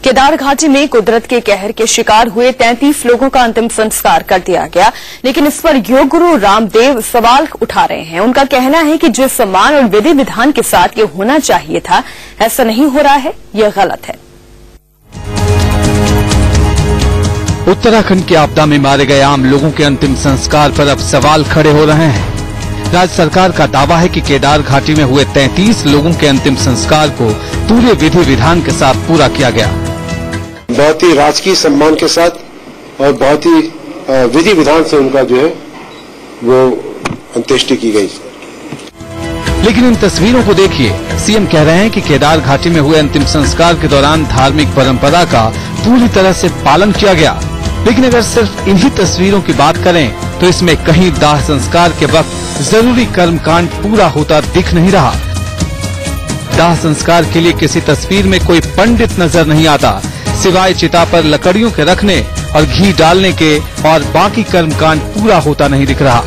केदार घाटी में कुदरत के कहर के शिकार हुए 33 लोगों का अंतिम संस्कार कर दिया गया, लेकिन इस पर योग गुरु रामदेव सवाल उठा रहे हैं। उनका कहना है कि जिस सम्मान और विधि विधान के साथ ये होना चाहिए था, ऐसा नहीं हो रहा है, ये गलत है। उत्तराखंड की आपदा में मारे गए आम लोगों के अंतिम संस्कार पर अब सवाल खड़े हो रहे हैं। राज्य सरकार का दावा है कि केदार घाटी में हुए 33 लोगों के अंतिम संस्कार को पूरे विधि विधान के साथ पूरा किया गया। बहुत ही राजकीय सम्मान के साथ और बहुत ही विधि विधान से उनका जो है वो अंत्येष्टि की गई। लेकिन इन तस्वीरों को देखिए, सीएम कह रहे हैं कि केदार घाटी में हुए अंतिम संस्कार के दौरान धार्मिक परंपरा का पूरी तरह से पालन किया गया। लेकिन अगर सिर्फ इन्हीं तस्वीरों की बात करें तो इसमें कहीं दाह संस्कार के वक्त जरूरी कर्मकांड पूरा होता दिख नहीं रहा। दाह संस्कार के लिए किसी तस्वीर में कोई पंडित नजर नहीं आता, सिवाय चिता पर लकड़ियों के रखने और घी डालने के, और बाकी कर्मकांड पूरा होता नहीं दिख रहा।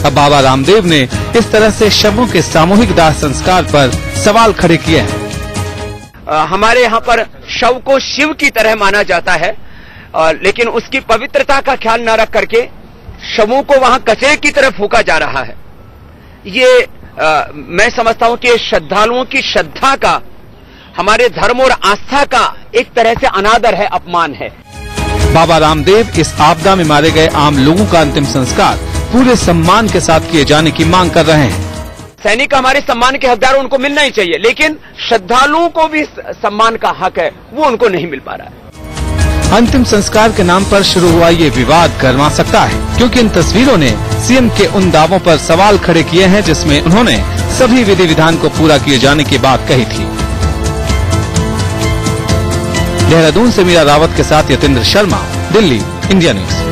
अब बाबा रामदेव ने इस तरह से शवों के सामूहिक दाह संस्कार पर सवाल खड़े किए हैं। हमारे यहाँ पर शव को शिव की तरह माना जाता है, लेकिन उसकी पवित्रता का ख्याल न रख करके शवों को वहां कचरे की तरफ फूंका जा रहा है। ये मैं समझता हूं कि श्रद्धालुओं की श्रद्धा का, हमारे धर्म और आस्था का एक तरह से अनादर है, अपमान है। बाबा रामदेव इस आपदा में मारे गए आम लोगों का अंतिम संस्कार पूरे सम्मान के साथ किए जाने की मांग कर रहे हैं। सैनिक हमारे सम्मान के हकदार, उनको मिलना ही चाहिए, लेकिन श्रद्धालुओं को भी सम्मान का हक है, वो उनको नहीं मिल पा रहा है। अंतिम संस्कार के नाम पर शुरू हुआ ये विवाद गरमा सकता है, क्योंकि इन तस्वीरों ने सीएम के उन दावों पर सवाल खड़े किए हैं जिसमें उन्होंने सभी विधि विधान को पूरा किए जाने की बात कही थी। देहरादून से मीरा रावत के साथ यतेंद्र शर्मा, दिल्ली, इंडिया न्यूज।